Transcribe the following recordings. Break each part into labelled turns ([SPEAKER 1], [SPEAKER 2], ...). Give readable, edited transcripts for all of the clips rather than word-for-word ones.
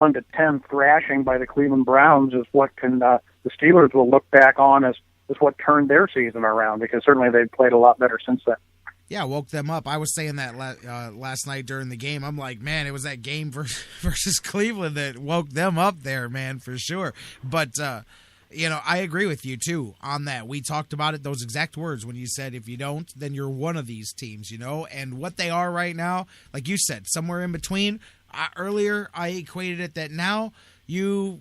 [SPEAKER 1] 1-10 thrashing by the Cleveland Browns is what can the Steelers will look back on as what turned their season around, because certainly they've played a lot better since then.
[SPEAKER 2] Yeah, woke them up. I was saying that last night during the game. I'm like, man, it was that game versus Cleveland that woke them up there, man, for sure. But, I agree with you, too, on that. We talked about it, those exact words, when you said if you don't, then you're one of these teams, And what they are right now, like you said, somewhere in between. Earlier, I equated it that now you've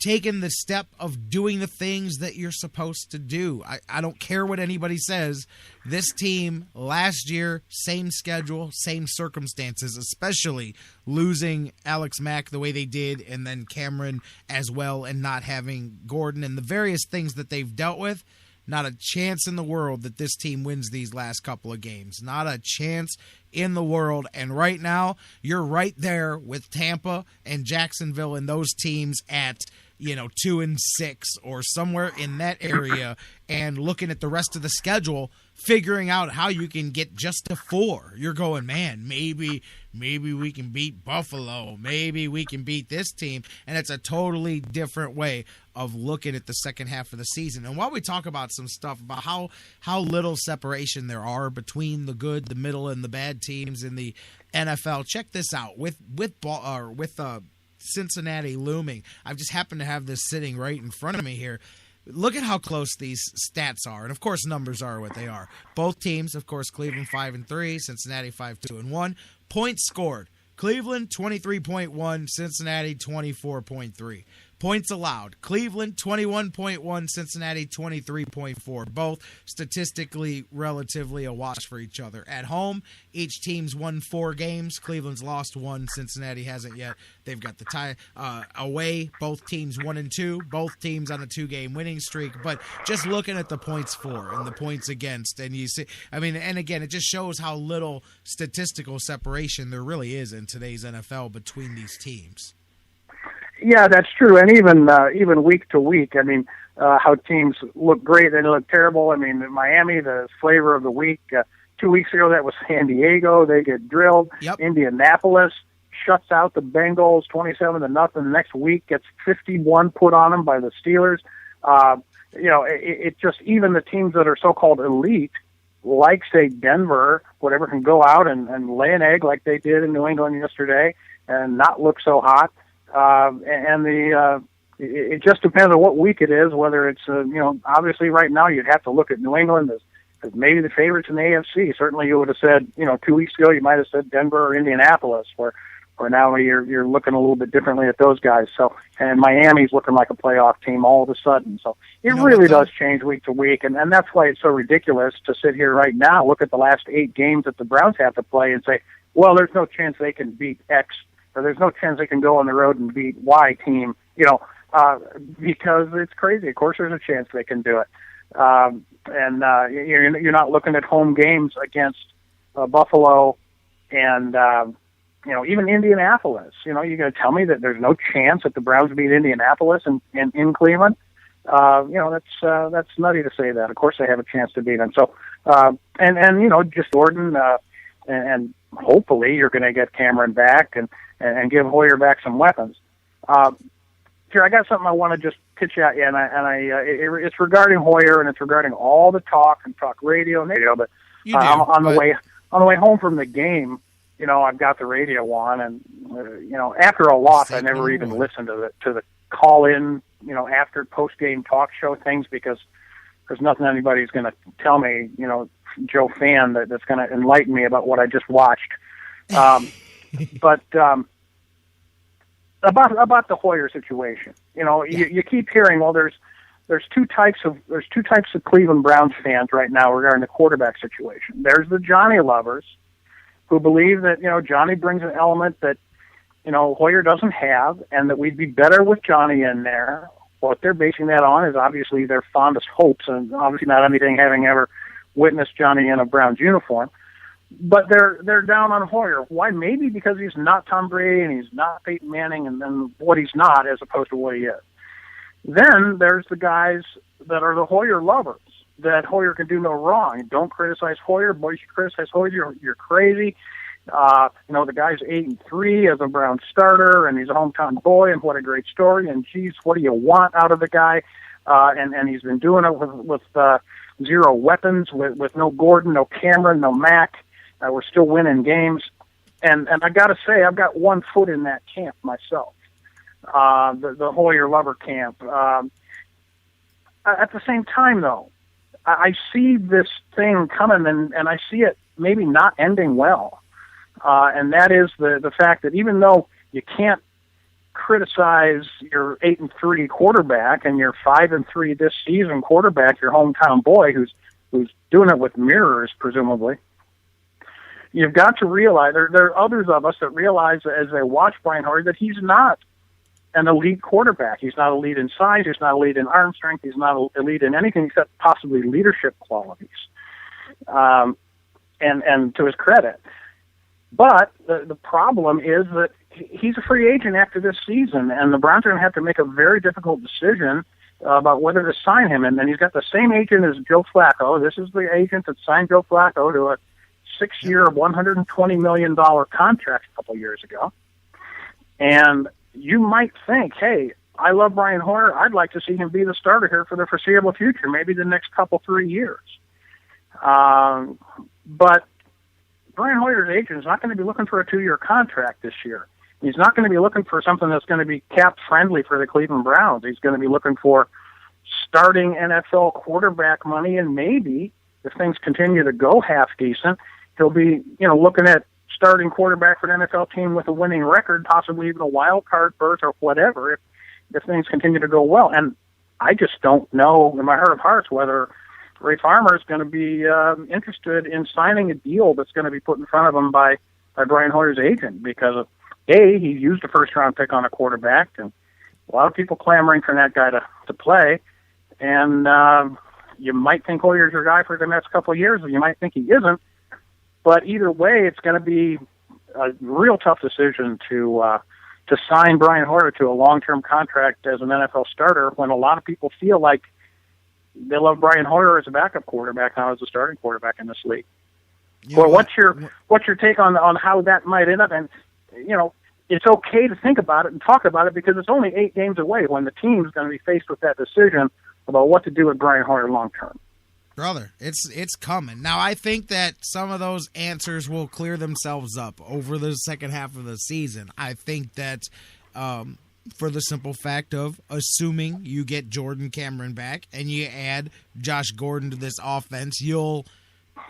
[SPEAKER 2] taken the step of doing the things that you're supposed to do. I don't care what anybody says. This team last year, same schedule, same circumstances, especially losing Alex Mack the way they did, and then Cameron as well, and not having Gordon and the various things that they've dealt with. Not a chance in the world that this team wins these last couple of games. Not a chance in the world. And right now, you're right there with Tampa and Jacksonville and those teams at 2-6 or somewhere in that area, and looking at the rest of the schedule, figuring out how you can get just to 4. You're going, man, maybe we can beat Buffalo. Maybe we can beat this team. And it's a totally different way of looking at the second half of the season. And while we talk about some stuff about how little separation there are between the good, the middle, and the bad teams in the NFL, check this out. With Cincinnati looming, I've just happened to have this sitting right in front of me here. Look at how close these stats are, and of course numbers are what they are. Both teams, of course, Cleveland 5-3, Cincinnati 5-2-1. Points scored: Cleveland 23.1, Cincinnati 24.3. Points allowed: Cleveland 21.1, Cincinnati 23.4. Both statistically relatively a wash for each other. At home, each team's won 4 games. Cleveland's lost 1. Cincinnati hasn't yet. They've got the tie. Away, both teams 1-2. Both teams on a 2-game winning streak. But just looking at the points for and the points against, and you see, and again, it just shows how little statistical separation there really is in today's NFL between these teams.
[SPEAKER 1] Yeah, that's true, and even week to week, how teams look great, they look terrible. Miami, the flavor of the week. 2 weeks ago, that was San Diego. They get drilled.
[SPEAKER 2] Yep.
[SPEAKER 1] Indianapolis shuts out the Bengals 27-0. The next week gets 51 put on them by the Steelers. It just, even the teams that are so-called elite, like, say, Denver, whatever, can go out and lay an egg like they did in New England yesterday and not look so hot. It just depends on what week it is, whether it's, obviously right now you'd have to look at New England as maybe the favorites in the AFC. Certainly you would have said, 2 weeks ago, you might have said Denver or Indianapolis, where now you're looking a little bit differently at those guys. So, and Miami's looking like a playoff team all of a sudden. So it really does change week to week. And that's why it's so ridiculous to sit here right now, look at the last 8 games that the Browns have to play and say, well, there's no chance they can beat X, or there's no chance they can go on the road and beat Y team, because it's crazy. Of course there's a chance they can do it. You're not looking at home games against Buffalo and, even Indianapolis. You're going to tell me that there's no chance that the Browns beat Indianapolis in Cleveland? That's nutty to say that. Of course they have a chance to beat them. So, just Gordon, and hopefully you're going to get Cameron back and give Hoyer back some weapons. Here, I got something I want to just pitch at you, it's regarding Hoyer, and it's regarding all the talk radio and radio. But on the way home from the game, I've got the radio on, and after a loss, I never even listened to the call in, after post game talk show things, because there's nothing anybody's going to tell me, Joe Fan, that's going to enlighten me about what I just watched. But about the Hoyer situation, you keep hearing, well, there's two types of Cleveland Browns fans right now regarding the quarterback situation. There's the Johnny lovers, who believe that Johnny brings an element that Hoyer doesn't have, and that we'd be better with Johnny in there. What they're basing that on is obviously their fondest hopes, and obviously not anything having ever witnessed Johnny in a Browns uniform. But they're down on Hoyer. Why? Maybe because he's not Tom Brady and he's not Peyton Manning, and then what he's not as opposed to what he is. Then there's the guys that are the Hoyer lovers, that Hoyer can do no wrong. Don't criticize Hoyer. Boy, you criticize Hoyer, you're crazy. The guy's 8-3 as a Brown starter, and he's a hometown boy, and what a great story. And geez, what do you want out of the guy? And he's been doing it with zero weapons, with no Gordon, no Cameron, no Mack. We're still winning games. And I got to say, I've got one foot in that camp myself, the Hoyer Lover camp. At the same time, though, I see this thing coming, and I see it maybe not ending well. And that is the fact that even though you can't criticize your 8-3 quarterback and your 5-3 this season quarterback, your hometown boy who's doing it with mirrors, presumably, you've got to realize there are others of us that realize as they watch Brian Hoyer that he's not an elite quarterback. He's not elite in size. He's not elite in arm strength. He's not elite in anything except possibly leadership qualities. And to his credit. But the problem is that he's a free agent after this season, and the Browns are going to have to make a very difficult decision about whether to sign him. And then he's got the same agent as Joe Flacco. This is the agent that signed Joe Flacco to a 6-year, $120 million contract a couple years ago. And you might think, hey, I love Brian Hoyer. I'd like to see him be the starter here for the foreseeable future, maybe the next 3 years. But Brian Hoyer's agent is not going to be looking for a 2-year contract this year. He's not going to be looking for something that's going to be cap-friendly for the Cleveland Browns. He's going to be looking for starting NFL quarterback money, and maybe, if things continue to go half-decent, he'll be, looking at starting quarterback for an NFL team with a winning record, possibly even a wild card berth or whatever, if things continue to go well. And I just don't know in my heart of hearts whether Ray Farmer is going to be interested in signing a deal that's going to be put in front of him by Brian Hoyer's agent, because he used a first-round pick on a quarterback, and a lot of people clamoring for that guy to play. And you might think Hoyer's your guy for the next couple of years, or you might think he isn't. But either way, it's going to be a real tough decision to sign Brian Hoyer to a long-term contract as an NFL starter when a lot of people feel like they love Brian Hoyer as a backup quarterback, not as a starting quarterback in this league. Well, what's your take on how that might end up? And it's okay to think about it and talk about it because it's only 8 games away when the team's going to be faced with that decision about what to do with Brian Hoyer long term.
[SPEAKER 2] Brother, it's coming. Now, I think that some of those answers will clear themselves up over the second half of the season. I think that for the simple fact of assuming you get Jordan Cameron back and you add Josh Gordon to this offense, you'll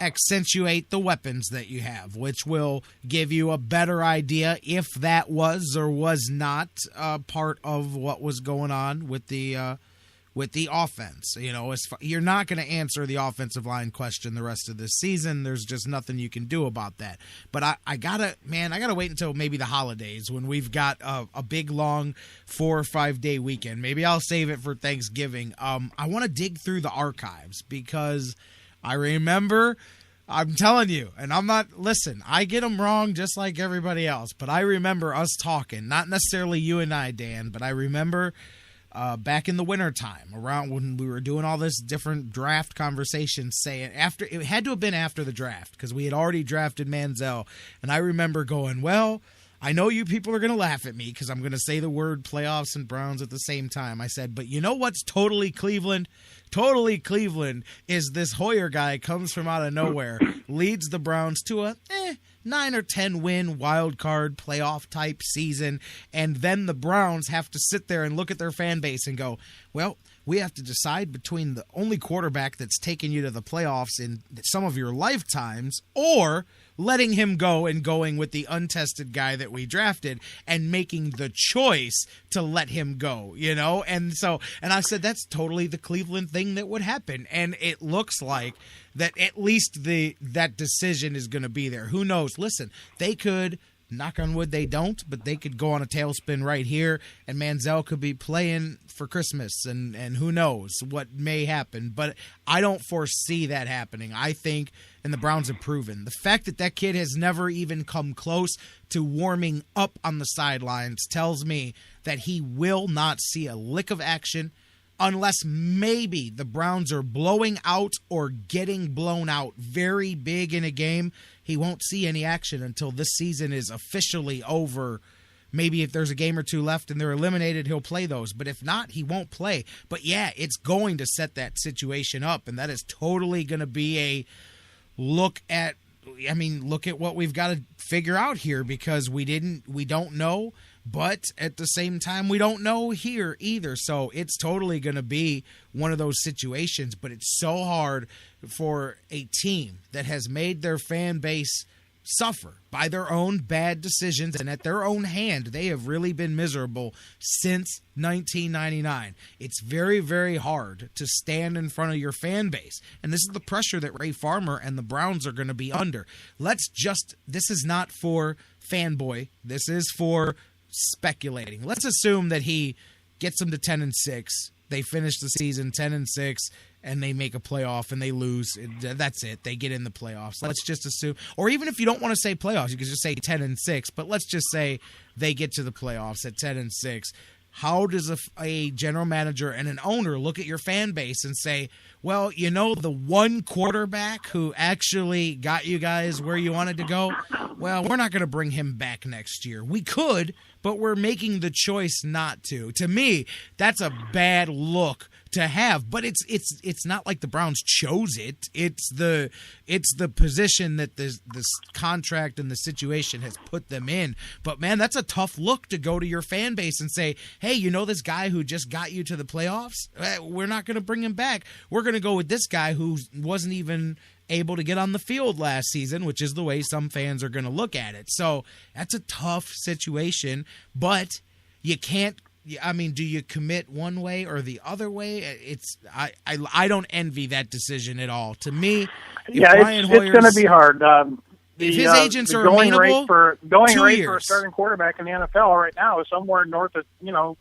[SPEAKER 2] accentuate the weapons that you have, which will give you a better idea if that was or was not part of what was going on with the offense. You're not going to answer the offensive line question the rest of this season. There's just nothing you can do about that. But I gotta wait until maybe the holidays when we've got a big, long 4 or 5 day weekend. Maybe I'll save it for Thanksgiving. I want to dig through the archives because I remember, I'm telling you, and I get them wrong just like everybody else, but I remember us talking, not necessarily you and I, Dan, but I remember back in the wintertime, around when we were doing all this different draft conversations, saying it had to have been after the draft because we had already drafted Manziel, and I remember going, well, I know you people are going to laugh at me because I'm going to say the word playoffs and Browns at the same time. I said, but you know what's totally Cleveland? Totally Cleveland is this Hoyer guy comes from out of nowhere, leads the Browns to a 9 or 10 win wild card playoff type season, and then the Browns have to sit there and look at their fan base and go, well, we have to decide between the only quarterback that's taken you to the playoffs in some of your lifetimes or letting him go and going with the untested guy that we drafted and making the choice to let him go, And I said, that's totally the Cleveland thing that would happen. And it looks like that at least that decision is going to be there. Who knows? Listen, they could, knock on wood they don't, but they could go on a tailspin right here, and Manziel could be playing for Christmas, and who knows what may happen. But I don't foresee that happening. I think, and the Browns have proven, the fact that kid has never even come close to warming up on the sidelines tells me that he will not see a lick of action unless maybe the Browns are blowing out or getting blown out very big in a game, he won't see any action until this season is officially over. Maybe if there's a game or two left and they're eliminated, he'll play those. But if not, he won't play. But yeah, it's going to set that situation up, and that is totally going to be a look at what we've got to figure out here, because we don't know, but at the same time, we don't know here either. So it's totally going to be one of those situations, but it's so hard for a team that has made their fan base suffer by their own bad decisions, and at their own hand, they have really been miserable since 1999. It's very, very hard to stand in front of your fan base, and this is the pressure that Ray Farmer and the Browns are going to be under. This is not for fanboy. This is for speculating. Let's assume that he gets them to 10-6. They finish the season 10-6. And they make a playoff and they lose. That's it. They get in the playoffs. Let's just assume, or even if you don't want to say playoffs, you can just say 10-6. But let's just say they get to the playoffs at 10-6. How does a general manager and an owner look at your fan base and say, well, the one quarterback who actually got you guys where you wanted to go, well, we're not going to bring him back next year. We could, but we're making the choice not to. To me, that's a bad look to have, but it's not like the Browns chose it. It's the position that this contract and the situation has put them in. But man, that's a tough look to go to your fan base and say, hey, this guy who just got you to the playoffs? We're not going to bring him back. We're going to go with this guy who wasn't even able to get on the field last season, which is the way some fans are going to look at it. So that's a tough situation, but you can't. Do you commit one way or the other way? I don't envy that decision at all. To me,
[SPEAKER 1] it's going to be hard.
[SPEAKER 2] If his agents are
[SPEAKER 1] going
[SPEAKER 2] amenable,
[SPEAKER 1] going rate for a starting quarterback in the NFL right now is somewhere north of $10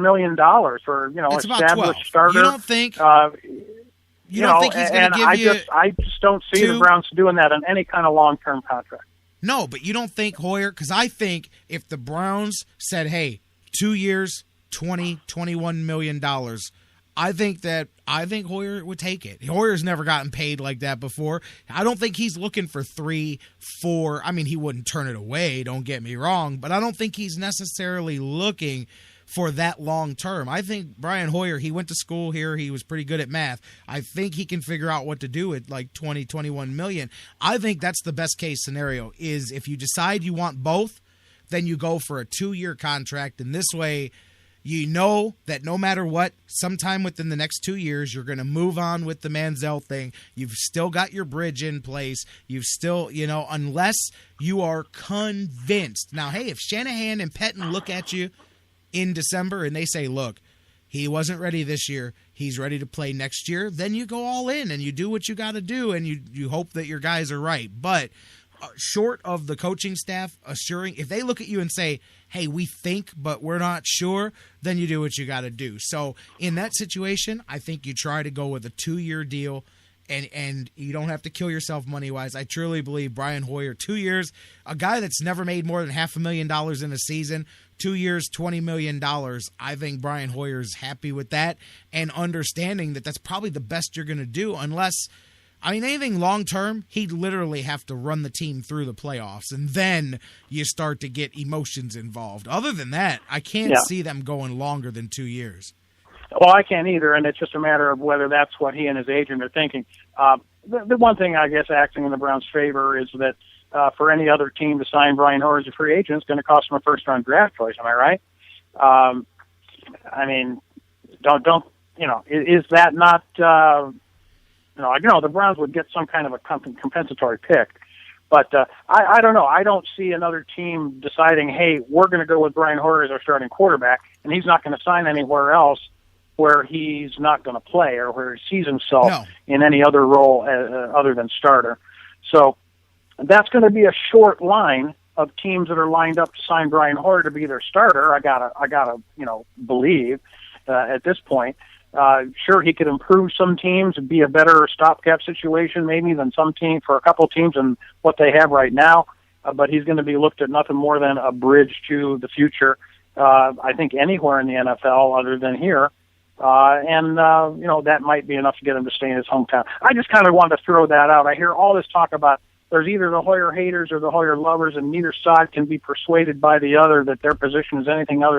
[SPEAKER 1] million for
[SPEAKER 2] it's
[SPEAKER 1] established starter.
[SPEAKER 2] You don't think? You don't think he's going to give you?
[SPEAKER 1] I just don't see the Browns doing that on any kind of long-term contract.
[SPEAKER 2] No, but you don't think Hoyer? Because I think if the Browns said, hey, 2 years, $21 million. I think Hoyer would take it. Hoyer's never gotten paid like that before. I don't think he's looking for 3, 4. He wouldn't turn it away, don't get me wrong, but I don't think he's necessarily looking for that long term. I think Brian Hoyer, he went to school here. He was pretty good at math. I think he can figure out what to do with like 20, 21 million. I think that's the best case scenario, is if you decide you want both, then you go for a 2-year contract, and this way you know that no matter what, sometime within the next 2 years, you're going to move on with the Manziel thing. You've still got your bridge in place. You've still, unless you are convinced. Now, hey, if Shanahan and Pettin look at you in December and they say, look, he wasn't ready this year, he's ready to play next year, then you go all in and you do what you got to do, and you hope that your guys are right. But short of the coaching staff assuring, if they look at you and say, hey, we think, but we're not sure, then you do what you got to do. So in that situation, I think you try to go with a 2-year deal, and you don't have to kill yourself money-wise. I truly believe Brian Hoyer, 2 years, a guy that's never made more than $500,000 in a season, 2 years, $20 million. I think Brian Hoyer's happy with that, and understanding that that's probably the best you're going to do, unless – anything long-term, he'd literally have to run the team through the playoffs, and then you start to get emotions involved. Other than that, I can't see them going longer than 2 years.
[SPEAKER 1] Well, I can't either, and it's just a matter of whether that's what he and his agent are thinking. The one thing, I guess, acting in the Browns' favor is that for any other team to sign Brian Hoyer as a free agent, it's going to cost them a first-round draft choice. Am I right? Is that not... the Browns would get some kind of a compensatory pick. But I don't know. I don't see another team deciding, hey, we're going to go with Brian Hoyer as our starting quarterback, and he's not going to sign anywhere else where he's not going to play or where he sees himself in any other role other than starter. So that's going to be a short line of teams that are lined up to sign Brian Hoyer to be their starter. I gotta believe at this point. Sure, he could improve some teams and be a better stopgap situation maybe than some team for a couple of teams and what they have right now. But he's going to be looked at nothing more than a bridge to the future. I think anywhere in the NFL other than here, That might be enough to get him to stay in his hometown. I just kind of wanted to throw that out. I hear all this talk about there's either the Hoyer haters or the Hoyer lovers, and neither side can be persuaded by the other that their position is anything other